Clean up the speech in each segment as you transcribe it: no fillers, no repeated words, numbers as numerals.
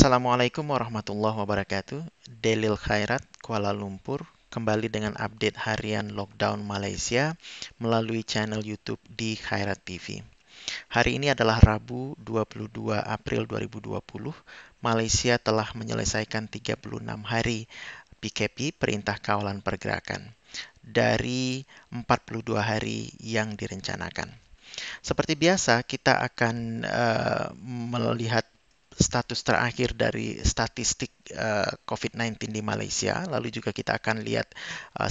Assalamualaikum warahmatullahi wabarakatuh. Delil Khairat, Kuala Lumpur, kembali dengan update harian lockdown Malaysia melalui channel YouTube di Khairat TV. Hari ini adalah Rabu 22 April 2020. Malaysia telah menyelesaikan 36 hari PKP, Perintah Kawalan Pergerakan, dari 42 hari yang direncanakan. Seperti biasa, kita akan melihat status terakhir dari statistik COVID-19 di Malaysia, lalu juga kita akan lihat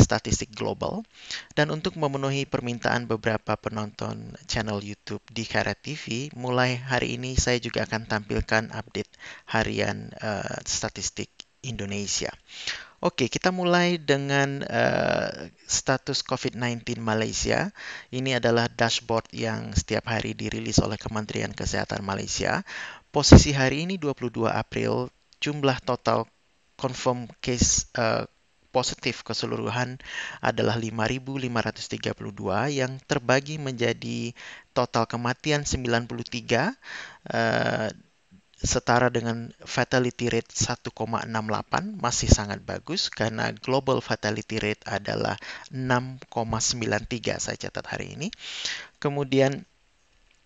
statistik global. Dan untuk memenuhi permintaan beberapa penonton channel YouTube di Khairat TV, mulai hari ini saya juga akan tampilkan update harian statistik Indonesia. Oke, kita mulai dengan status COVID-19 Malaysia. Ini adalah dashboard yang setiap hari dirilis oleh Kementerian Kesehatan Malaysia. Posisi hari ini 22 April, jumlah total confirm case positif keseluruhan adalah 5.532 yang terbagi menjadi total kematian 93, setara dengan fatality rate 1,68, masih sangat bagus karena global fatality rate adalah 6,93 saya catat hari ini. Kemudian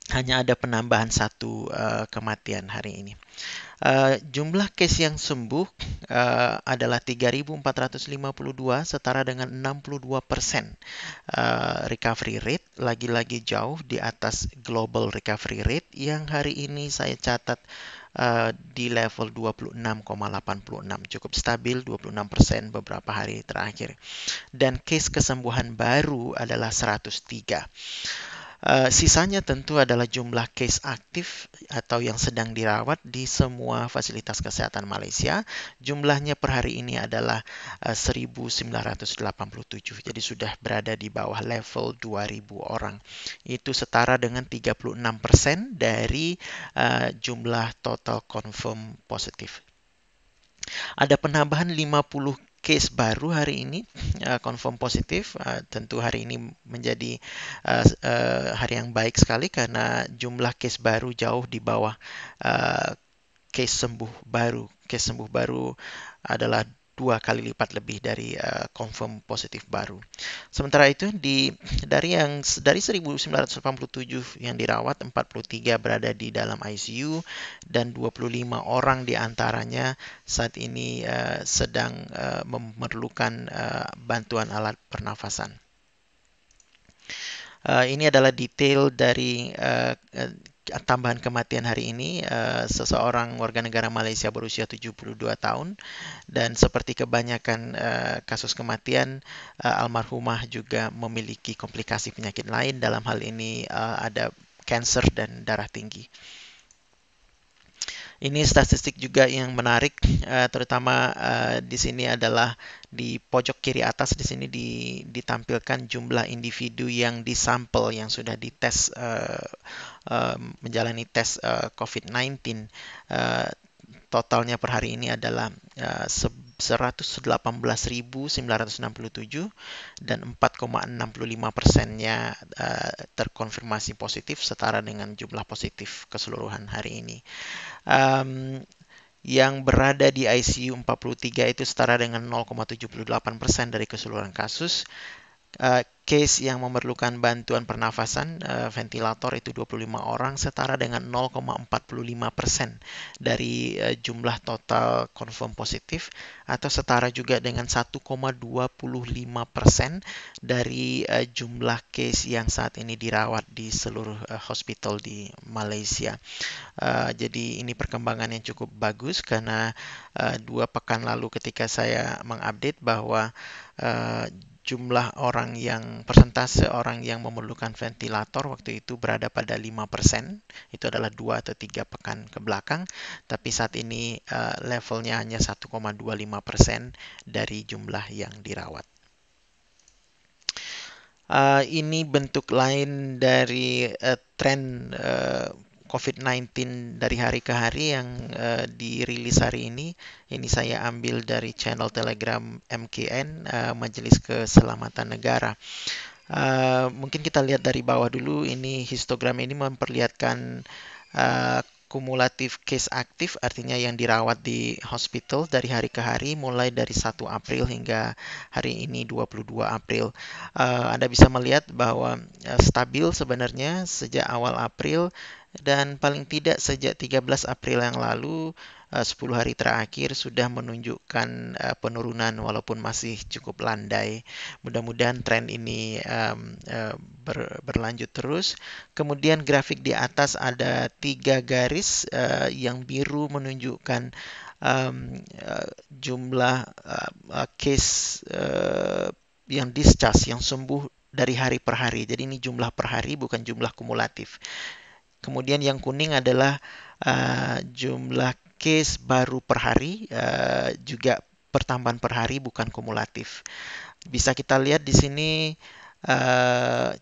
hanya ada penambahan satu kematian hari ini. Jumlah case yang sembuh adalah 3.452, setara dengan 62% recovery rate, lagi-lagi jauh di atas global recovery rate yang hari ini saya catat di level 26,86, cukup stabil 26% beberapa hari terakhir. Dan case kesembuhan baru adalah 103. Sisanya tentu adalah jumlah case aktif atau yang sedang dirawat di semua fasilitas kesehatan Malaysia. Jumlahnya per hari ini adalah 1.987. Jadi sudah berada di bawah level 2.000 orang. Itu setara dengan 36% dari jumlah total confirm positif. Ada penambahan 50 case baru hari ini confirm positif. Tentu hari ini menjadi hari yang baik sekali karena jumlah case baru jauh di bawah case sembuh baru. Case sembuh baru adalah 2 kali lipat lebih dari confirm positif baru. Sementara itu dari 1987 yang dirawat, 43 berada di dalam ICU dan 25 orang diantaranya saat ini sedang memerlukan bantuan alat pernafasan. Ini adalah detail dari tambahan kematian hari ini. Seseorang warga negara Malaysia berusia 72 tahun, dan seperti kebanyakan kasus kematian, almarhumah juga memiliki komplikasi penyakit lain. Dalam hal ini ada kanker dan darah tinggi. Ini statistik juga yang menarik, terutama di sini adalah di pojok kiri atas. Di sini ditampilkan jumlah individu yang disampel yang sudah dites menjalani tes COVID-19. Totalnya per hari ini adalah 118.967 dan 4,65%-nya terkonfirmasi positif, setara dengan jumlah positif keseluruhan hari ini. Yang berada di ICU 43 itu setara dengan 0,78% dari keseluruhan kasus. Case yang memerlukan bantuan pernafasan ventilator itu 25 orang, setara dengan 0,45% dari jumlah total confirm positif, atau setara juga dengan 1,25% dari jumlah case yang saat ini dirawat di seluruh hospital di Malaysia. Jadi ini perkembangan yang cukup bagus karena 2 pekan lalu ketika saya mengupdate bahwa jumlah persentase orang yang memerlukan ventilator waktu itu berada pada 5%. Itu adalah 2 atau 3 pekan ke belakang. Tapi saat ini levelnya hanya 1,25% dari jumlah yang dirawat. Ini bentuk lain dari tren COVID-19 dari hari ke hari yang dirilis hari ini. Ini saya ambil dari channel Telegram MKN, Majelis Keselamatan Negara. Mungkin kita lihat dari bawah dulu. Ini histogram ini memperlihatkan kumulatif case aktif, artinya yang dirawat di hospital dari hari ke hari, mulai dari 1 April hingga hari ini 22 April. Anda bisa melihat bahwa stabil sebenarnya sejak awal April dan paling tidak sejak 13 April yang lalu 10 hari terakhir sudah menunjukkan penurunan walaupun masih cukup landai. Mudah-mudahan tren ini berlanjut terus. Kemudian grafik di atas ada 3 garis yang biru menunjukkan jumlah case yang discharge, yang sembuh dari hari per hari. Jadi ini jumlah per hari bukan jumlah kumulatif. Kemudian yang kuning adalah jumlah case baru per hari, juga pertambahan per hari bukan kumulatif. Bisa kita lihat di sini uh,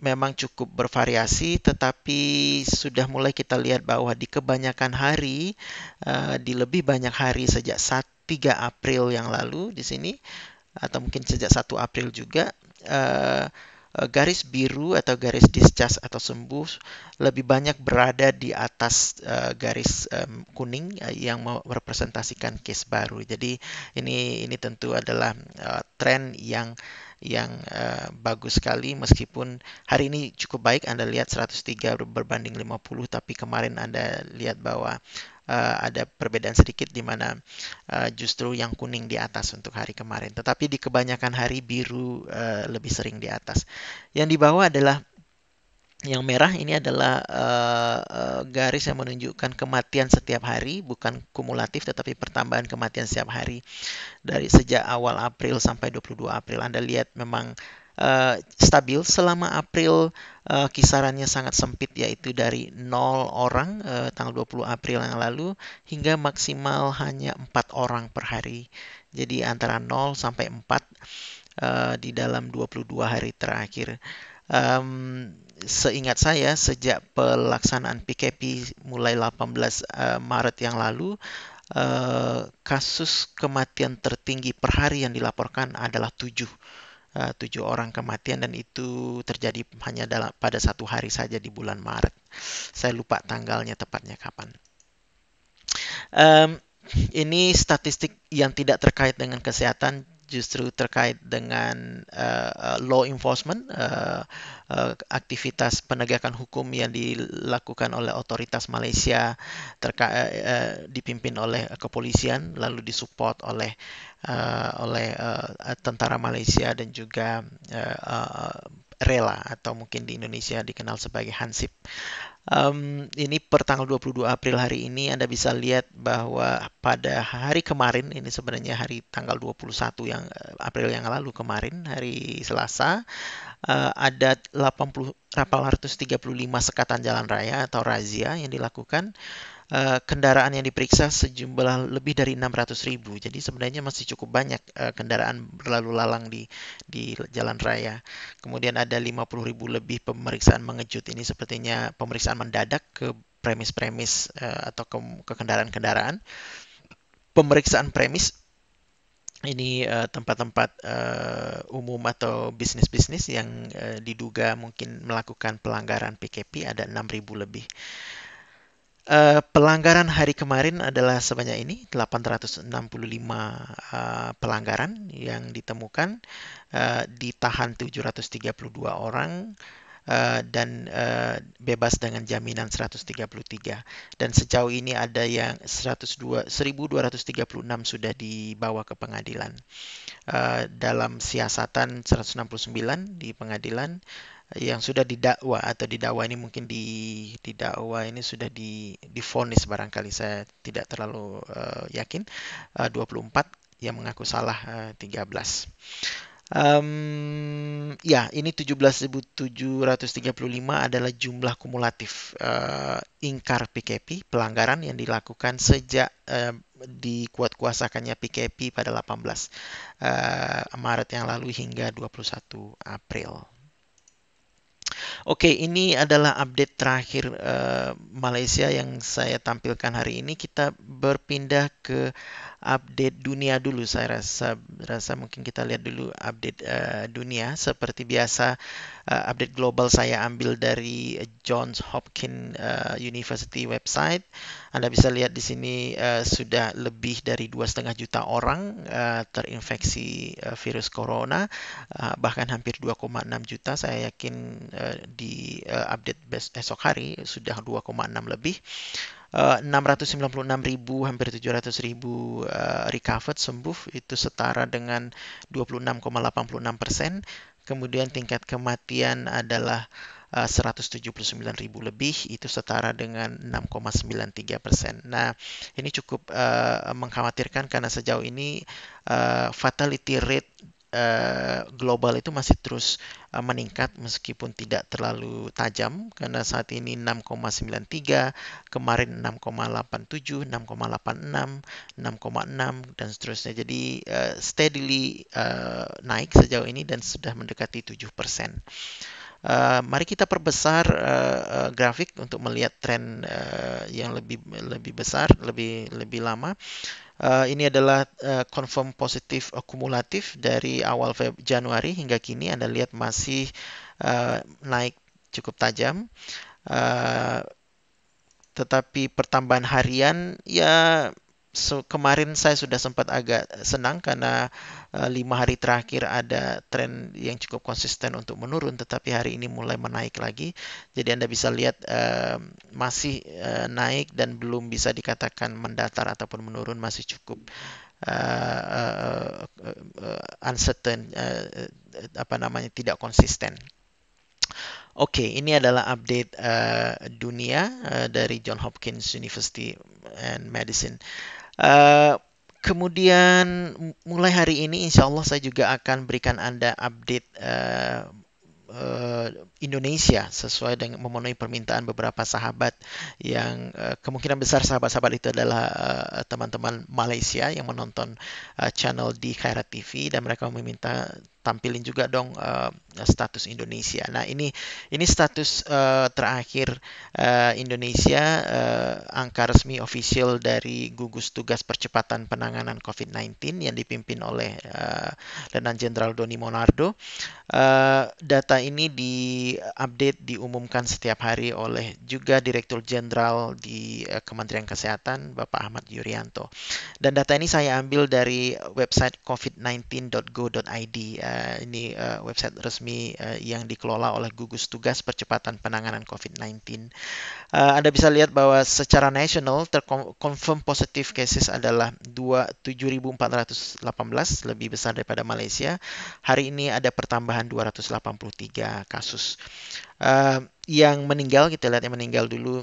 memang cukup bervariasi, tetapi sudah mulai kita lihat bahwa di kebanyakan hari, di lebih banyak hari sejak 3 April yang lalu di sini, atau mungkin sejak 1 April juga, eh, garis biru atau garis discharge atau sembuh lebih banyak berada di atas garis kuning yang merepresentasikan case baru. Jadi ini tentu adalah tren yang bagus sekali, meskipun hari ini cukup baik. Anda lihat 103 berbanding 50, tapi kemarin Anda lihat bahwa ada perbedaan sedikit di mana justru yang kuning di atas untuk hari kemarin. Tetapi di kebanyakan hari biru lebih sering di atas. Yang di bawah adalah yang merah, ini adalah garis yang menunjukkan kematian setiap hari, bukan kumulatif tetapi pertambahan kematian setiap hari dari sejak awal April sampai 22 April. Anda lihat memang stabil selama April, kisarannya sangat sempit, yaitu dari 0 orang tanggal 20 April yang lalu hingga maksimal hanya 4 orang per hari. Jadi antara 0 sampai 4 di dalam 22 hari terakhir. Seingat saya, sejak pelaksanaan PKP mulai 18 Maret yang lalu, kasus kematian tertinggi per hari yang dilaporkan adalah 7 orang kematian, dan itu terjadi hanya pada 1 hari saja di bulan Maret. Saya lupa tanggalnya tepatnya kapan. Um, ini statistik yang tidak terkait dengan kesehatan, justru terkait dengan law enforcement, aktivitas penegakan hukum yang dilakukan oleh otoritas Malaysia, dipimpin oleh kepolisian, lalu disupport oleh tentara Malaysia dan juga rela, atau mungkin di Indonesia dikenal sebagai Hansip. Ini per tanggal 22 April hari ini Anda bisa lihat bahwa pada hari kemarin, ini sebenarnya hari tanggal 21 April yang lalu kemarin, hari Selasa, ada 835 sekatan jalan raya atau razia yang dilakukan. Kendaraan yang diperiksa sejumlah lebih dari 600.000. Jadi sebenarnya masih cukup banyak kendaraan berlalu lalang di jalan raya. Kemudian ada 50.000 lebih pemeriksaan mengejut. Ini sepertinya pemeriksaan mendadak ke premis-premis atau ke kendaraan-kendaraan. Pemeriksaan premis ini tempat-tempat umum atau bisnis-bisnis yang diduga mungkin melakukan pelanggaran PKP, ada 6.000 lebih. Pelanggaran hari kemarin adalah sebanyak ini, 865 pelanggaran yang ditemukan, ditahan 732 orang, dan bebas dengan jaminan 133. Dan sejauh ini ada yang 1.236 sudah dibawa ke pengadilan. Dalam siasatan 169 di pengadilan, yang sudah didakwa atau didakwa ini mungkin didakwa ini sudah divonis, barangkali saya tidak terlalu yakin, 24, yang mengaku salah 13. Ya, ini 17.735 adalah jumlah kumulatif ingkar PKP, pelanggaran yang dilakukan sejak dikuatkuasakannya PKP pada 18 Maret yang lalu hingga 21 April. Oke, ini adalah update terakhir Malaysia yang saya tampilkan hari ini. Kita berpindah ke update dunia dulu. Saya rasa mungkin kita lihat dulu update dunia. Seperti biasa, update global saya ambil dari Johns Hopkins University website. Anda bisa lihat di sini sudah lebih dari 2,5 juta orang terinfeksi virus corona, bahkan hampir 2,6 juta. Saya yakin di update esok hari sudah 2,6 lebih. 696.000, hampir 700.000 recovered, sembuh, itu setara dengan 26,86%. Kemudian tingkat kematian adalah 179.000 lebih, itu setara dengan 6,93%. Nah, ini cukup mengkhawatirkan karena sejauh ini fatality rate global itu masih terus meningkat meskipun tidak terlalu tajam, karena saat ini 6,93, kemarin 6,87, 6,86, 6,6 dan seterusnya. Jadi steadily naik sejauh ini dan sudah mendekati 7%. Mari kita perbesar grafik untuk melihat tren yang lebih besar, lebih lama. Ini adalah confirm positif kumulatif dari awal Januari hingga kini. Anda lihat masih naik cukup tajam. Tetapi pertambahan harian ya kemarin saya sudah sempat agak senang karena 5 hari terakhir ada tren yang cukup konsisten untuk menurun, tetapi hari ini mulai menaik lagi. Jadi Anda bisa lihat masih naik dan belum bisa dikatakan mendatar ataupun menurun, masih cukup uncertain, tidak konsisten. Oke, ini adalah update dunia dari Johns Hopkins University and Medicine. Uh, Kemudian mulai hari ini, insya Allah saya juga akan berikan Anda update Indonesia sesuai dengan memenuhi permintaan beberapa sahabat yang kemungkinan besar sahabat-sahabat itu adalah teman-teman Malaysia yang menonton channel di Khairat TV, dan mereka meminta tampilin juga dong status Indonesia. Nah, ini status terakhir Indonesia, angka resmi official dari gugus tugas percepatan penanganan COVID-19 yang dipimpin oleh Letnan Jenderal Doni Monardo. Data ini diupdate, diumumkan setiap hari oleh juga Direktur Jenderal di Kementerian Kesehatan, Bapak Ahmad Yuryanto. Dan data ini saya ambil dari website covid19.go.id. Ini website resmi yang dikelola oleh gugus tugas percepatan penanganan COVID-19. Anda bisa lihat bahwa secara nasional terkonfirm positif cases adalah 7.418, lebih besar daripada Malaysia. Hari ini ada pertambahan 283 kasus. Yang meninggal, kita lihat yang meninggal dulu,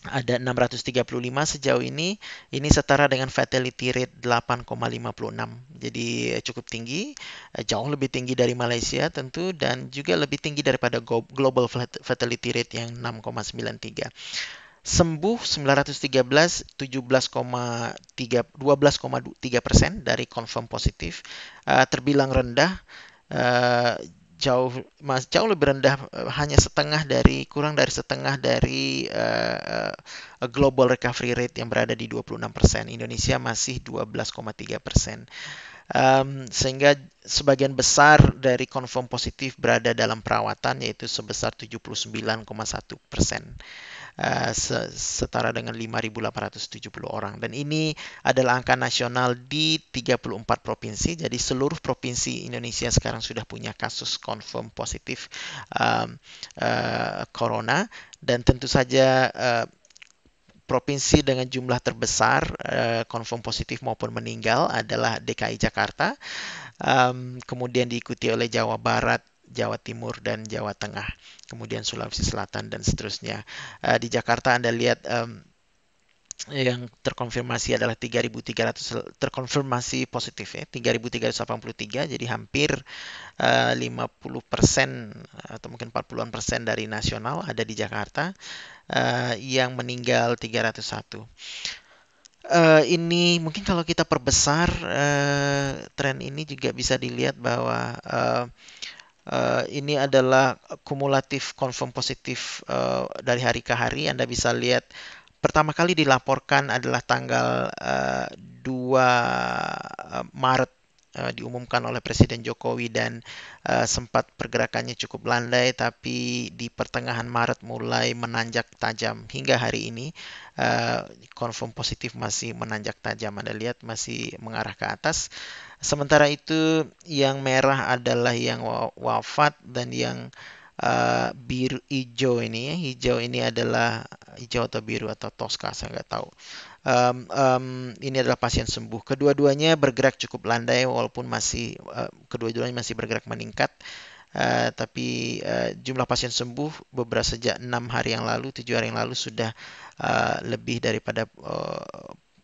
ada 635 sejauh ini. Ini setara dengan fatality rate 8,56. Jadi cukup tinggi, jauh lebih tinggi dari Malaysia tentu, dan juga lebih tinggi daripada global fatality rate yang 6,93. Sembuh 913, 12,3% dari confirm positif. Terbilang rendah, jauh lebih rendah, hanya kurang dari setengah dari global recovery rate yang berada di 26%. Indonesia masih 12,3%. Sehingga sebagian besar dari confirm positif berada dalam perawatan, yaitu sebesar 79,1%. Setara dengan 5.870 orang. Dan ini adalah angka nasional di 34 provinsi. Jadi seluruh provinsi Indonesia sekarang sudah punya kasus confirm positif corona. Dan tentu saja provinsi dengan jumlah terbesar confirm positif maupun meninggal adalah DKI Jakarta. Kemudian diikuti oleh Jawa Barat, Jawa Timur, dan Jawa Tengah, kemudian Sulawesi Selatan, dan seterusnya. Di Jakarta Anda lihat yang terkonfirmasi adalah 3.300, terkonfirmasi positif ya, 3.383, jadi hampir 50% atau mungkin 40-an% dari nasional ada di Jakarta. Yang meninggal 301. Ini mungkin kalau kita perbesar tren ini juga bisa dilihat bahwa ini adalah kumulatif confirm positif dari hari ke hari. Anda bisa lihat pertama kali dilaporkan adalah tanggal 2 Maret diumumkan oleh Presiden Jokowi dan sempat pergerakannya cukup landai, tapi di pertengahan Maret mulai menanjak tajam hingga hari ini. Confirm positif masih menanjak tajam, Anda lihat masih mengarah ke atas. Sementara itu yang merah adalah yang wafat, dan yang biru hijau ini, hijau ini adalah hijau atau biru atau Tosca, saya nggak tahu. Ini adalah pasien sembuh. Kedua-duanya bergerak cukup landai, walaupun masih kedua-duanya masih bergerak meningkat. Tapi jumlah pasien sembuh beberapa sejak 6 hari yang lalu, 7 hari yang lalu sudah lebih daripada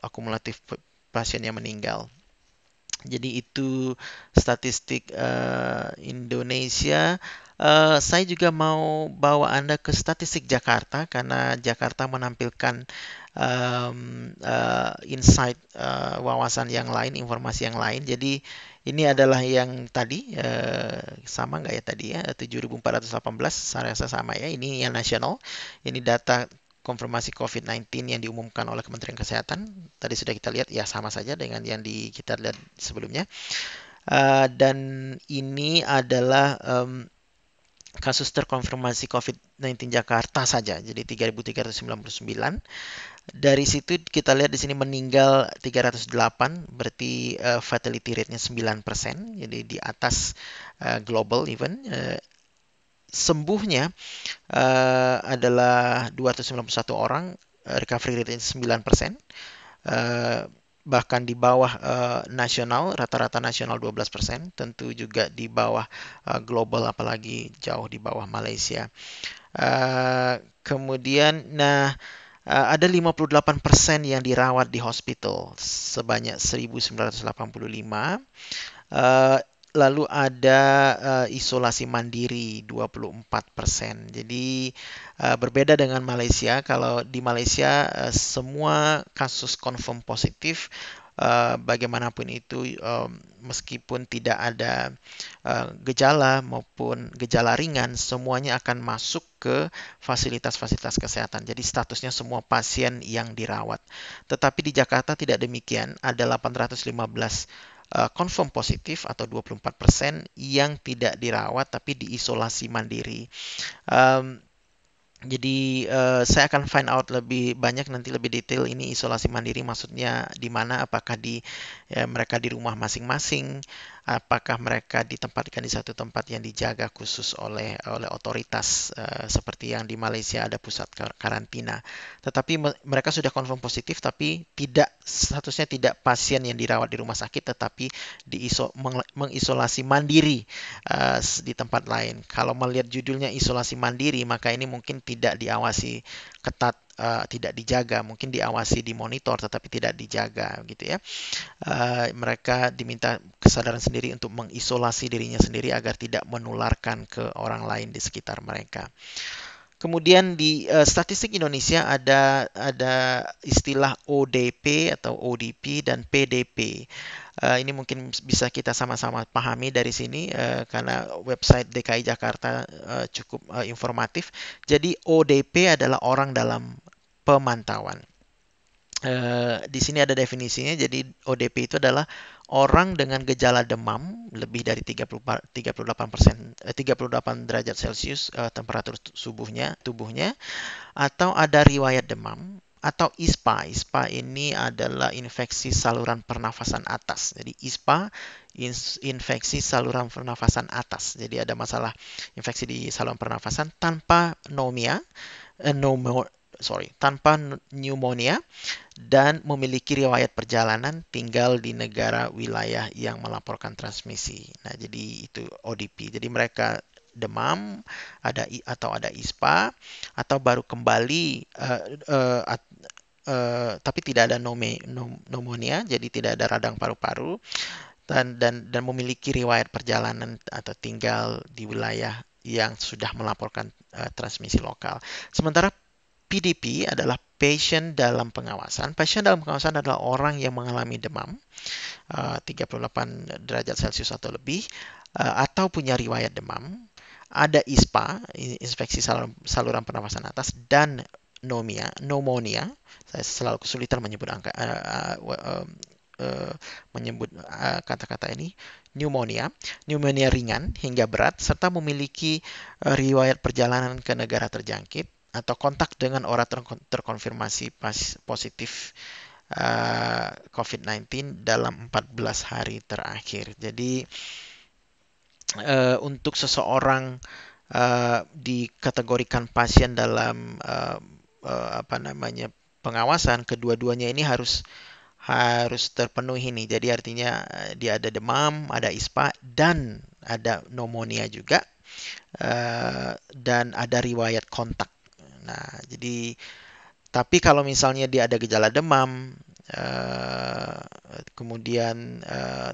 akumulatif pasien yang meninggal. Jadi itu statistik Indonesia. Saya juga mau bawa Anda ke statistik Jakarta karena Jakarta menampilkan insight, wawasan yang lain, informasi yang lain. Jadi ini adalah yang tadi, sama nggak ya tadi ya, 7.418, saya rasa sama ya. Ini yang nasional. Ini data konfirmasi COVID-19 yang diumumkan oleh Kementerian Kesehatan. Tadi sudah kita lihat, ya sama saja dengan yang kita lihat sebelumnya. Dan ini adalah kasus terkonfirmasi COVID-19 Jakarta saja, jadi 3.399. Dari situ kita lihat di sini meninggal 308, berarti fatality rate-nya 9%, jadi di atas global even. Sembuhnya adalah 291 orang, recovery rate-nya 9%. Bahkan di bawah nasional, rata-rata nasional 12%, tentu juga di bawah global, apalagi jauh di bawah Malaysia. Kemudian, ada 58% yang dirawat di hospital, sebanyak 1.985. Lalu ada isolasi mandiri 24%. Jadi berbeda dengan Malaysia. Kalau di Malaysia semua kasus confirm positif, bagaimanapun itu, meskipun tidak ada gejala maupun gejala ringan, semuanya akan masuk ke fasilitas-fasilitas kesehatan. Jadi statusnya semua pasien yang dirawat. Tetapi di Jakarta tidak demikian. Ada 815 confirm positif atau 24% yang tidak dirawat tapi diisolasi mandiri. Jadi saya akan find out lebih banyak nanti, lebih detail, ini isolasi mandiri maksudnya di mana, apakah mereka di rumah masing-masing, apakah mereka ditempatkan di satu tempat yang dijaga khusus oleh otoritas, seperti yang di Malaysia ada pusat karantina. Tetapi mereka sudah confirm positif, tapi statusnya tidak pasien yang dirawat di rumah sakit, tetapi mengisolasi mandiri di tempat lain. Kalau melihat judulnya isolasi mandiri, maka ini mungkin tidak diawasi ketat, tidak dijaga, mungkin diawasi, dimonitor, tetapi tidak dijaga, gitu ya. Mereka diminta kesadaran sendiri untuk mengisolasi dirinya sendiri agar tidak menularkan ke orang lain di sekitar mereka. Kemudian di statistik Indonesia ada istilah ODP atau ODP dan PDP. Ini mungkin bisa kita sama-sama pahami dari sini, karena website DKI Jakarta cukup informatif. Jadi ODP adalah orang dalam pemantauan. Di sini ada definisinya. Jadi ODP itu adalah orang dengan gejala demam lebih dari 38 derajat Celcius temperatur tubuhnya, atau ada riwayat demam, atau ISPA. ISPA ini adalah infeksi saluran pernafasan atas. Jadi ISPA, infeksi saluran pernafasan atas. Jadi ada masalah infeksi di saluran pernafasan tanpa tanpa pneumonia, dan memiliki riwayat perjalanan tinggal di negara wilayah yang melaporkan transmisi. Nah, jadi itu ODP. Jadi mereka demam, atau ada ISPA, atau baru kembali, tapi tidak ada pneumonia, jadi tidak ada radang paru-paru, dan memiliki riwayat perjalanan atau tinggal di wilayah yang sudah melaporkan transmisi lokal. Sementara PDP adalah patient dalam pengawasan. Pasien dalam pengawasan adalah orang yang mengalami demam 38 derajat Celcius atau lebih, atau punya riwayat demam. Ada ISPA, infeksi saluran pernafasan atas, dan pneumonia. Saya selalu kesulitan menyebut menyebut kata-kata ini, pneumonia ringan hingga berat, serta memiliki riwayat perjalanan ke negara terjangkit atau kontak dengan orang terkonfirmasi positif COVID-19 dalam 14 hari terakhir. Jadi untuk seseorang dikategorikan pasien dalam apa namanya pengawasan, kedua-duanya ini harus terpenuhi nih. Jadi artinya dia ada demam, ada ISPA, dan ada pneumonia juga, dan ada riwayat kontak. Nah, jadi tapi kalau misalnya dia ada gejala demam, kemudian eh,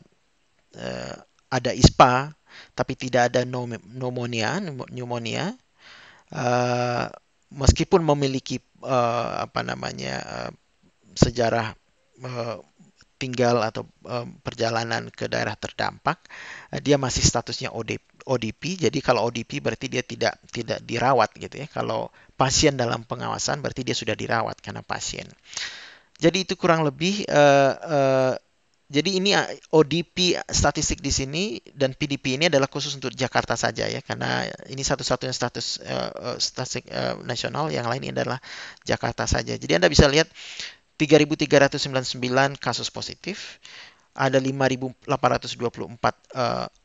ada ISPA, tapi tidak ada pneumonia, eh, meskipun memiliki apa namanya sejarah eh, tinggal atau perjalanan ke daerah terdampak, dia masih statusnya ODP. Jadi kalau ODP berarti dia tidak dirawat gitu ya. Kalau pasien dalam pengawasan berarti dia sudah dirawat karena pasien. Jadi itu kurang lebih jadi ini ODP statistik di sini dan PDP ini adalah khusus untuk Jakarta saja ya, karena ini satu-satunya statistik nasional, yang lain ini adalah Jakarta saja. Jadi Anda bisa lihat 3.399 kasus positif, ada 5.824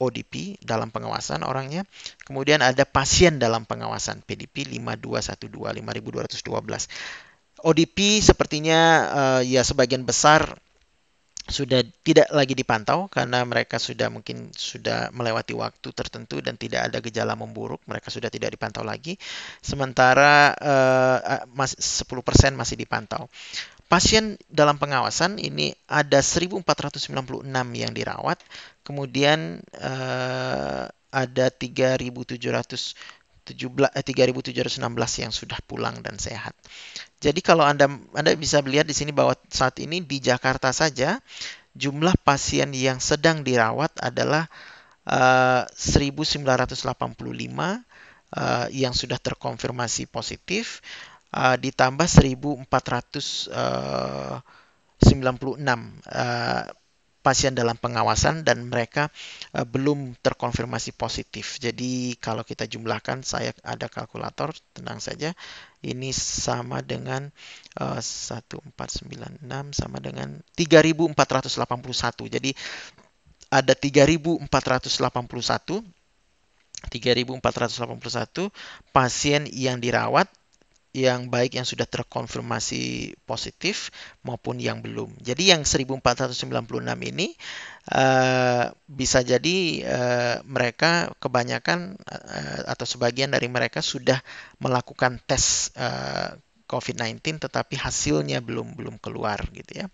ODP dalam pengawasan orangnya, kemudian ada pasien dalam pengawasan PDP 5.212. ODP sepertinya ya sebagian besar sudah tidak lagi dipantau karena mereka mungkin sudah melewati waktu tertentu dan tidak ada gejala memburuk, mereka sudah tidak dipantau lagi. Sementara 10% masih dipantau. Pasien dalam pengawasan ini ada 1.496 yang dirawat, kemudian ada 3.716 yang sudah pulang dan sehat. Jadi kalau Anda bisa melihat di sini bahwa saat ini di Jakarta saja jumlah pasien yang sedang dirawat adalah 1.985 yang sudah terkonfirmasi positif, ditambah 1.496 pasien dalam pengawasan dan mereka belum terkonfirmasi positif. Jadi kalau kita jumlahkan, saya ada kalkulator, tenang saja. Ini sama dengan 1496 sama dengan 3.481. Jadi ada 3.481 pasien yang dirawat, yang baik yang sudah terkonfirmasi positif maupun yang belum. Jadi yang 1.496 ini bisa jadi mereka kebanyakan atau sebagian dari mereka sudah melakukan tes COVID-19 tetapi hasilnya belum keluar gitu ya.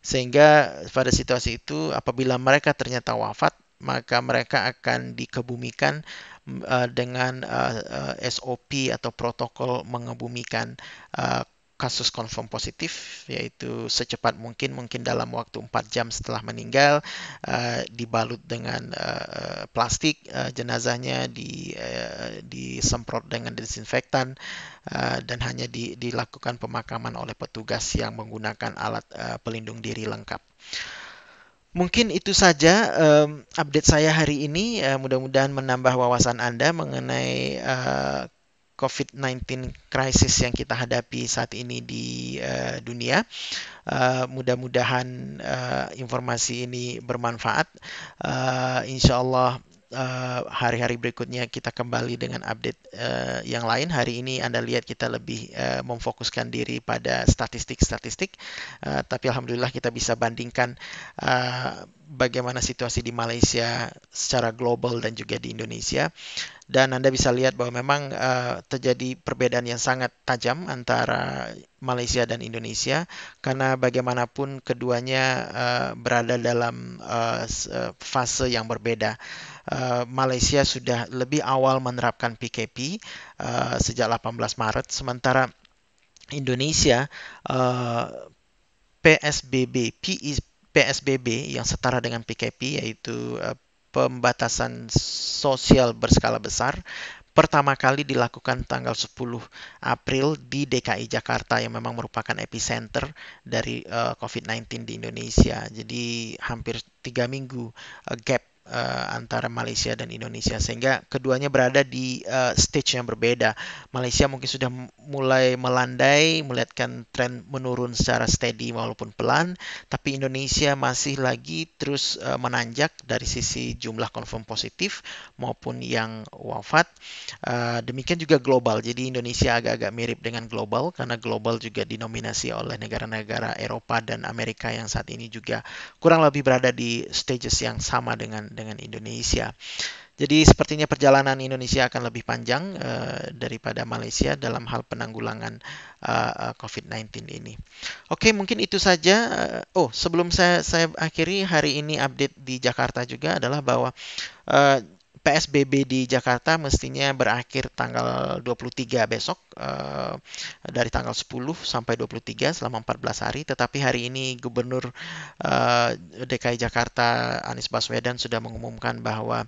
Sehingga pada situasi itu apabila mereka ternyata wafat, maka mereka akan dikebumikan dengan SOP atau protokol mengebumikan kasus confirm positif, yaitu secepat mungkin dalam waktu 4 jam setelah meninggal, dibalut dengan plastik, jenazahnya disemprot dengan desinfektan, dan hanya dilakukan pemakaman oleh petugas yang menggunakan alat pelindung diri lengkap. Mungkin itu saja update saya hari ini. Mudah-mudahan menambah wawasan Anda mengenai COVID-19 crisis yang kita hadapi saat ini di dunia. Mudah-mudahan informasi ini bermanfaat. Insya Allah hari-hari berikutnya kita kembali dengan update yang lain. Hari ini Anda lihat kita lebih memfokuskan diri pada statistik-statistik, tapi Alhamdulillah kita bisa bandingkan bagaimana situasi di Malaysia secara global dan juga di Indonesia. Dan Anda bisa lihat bahwa memang terjadi perbedaan yang sangat tajam antara Malaysia dan Indonesia, karena bagaimanapun keduanya berada dalam fase yang berbeda. Malaysia sudah lebih awal menerapkan PKP sejak 18 Maret, sementara Indonesia PSBB yang setara dengan PKP, yaitu pembatasan sosial berskala besar pertama kali dilakukan tanggal 10 April di DKI Jakarta yang memang merupakan epicenter dari COVID-19 di Indonesia. Jadi hampir 3 minggu gap antara Malaysia dan Indonesia sehingga keduanya berada di stage yang berbeda. Malaysia mungkin sudah mulai melandai, melihatkan tren menurun secara steady walaupun pelan, tapi Indonesia masih lagi terus menanjak dari sisi jumlah confirm positif maupun yang wafat. Demikian juga global. Jadi Indonesia agak-agak mirip dengan global karena global juga dinominasi oleh negara-negara Eropa dan Amerika yang saat ini juga kurang lebih berada di stages yang sama dengan Indonesia. Jadi sepertinya perjalanan Indonesia akan lebih panjang daripada Malaysia dalam hal penanggulangan COVID-19 ini. Oke, mungkin itu saja. Sebelum saya akhiri hari ini update di Jakarta juga adalah bahwa PSBB di Jakarta mestinya berakhir tanggal 23 besok, dari tanggal 10 sampai 23 selama 14 hari. Tetapi hari ini Gubernur DKI Jakarta Anies Baswedan sudah mengumumkan bahwa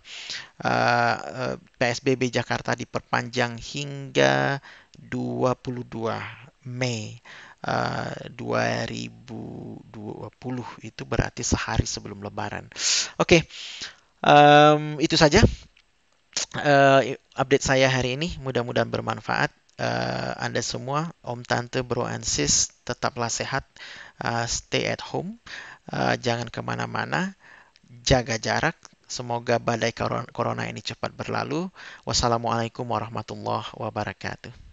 PSBB Jakarta diperpanjang hingga 22 Mei 2020, itu berarti sehari sebelum Lebaran. Oke, itu saja update saya hari ini. Mudah-mudahan bermanfaat. Anda semua, Om, Tante, Bro, and Sis, tetaplah sehat. Stay at home. Jangan kemana-mana. Jaga jarak. Semoga badai corona ini cepat berlalu. Wassalamualaikum warahmatullahi wabarakatuh.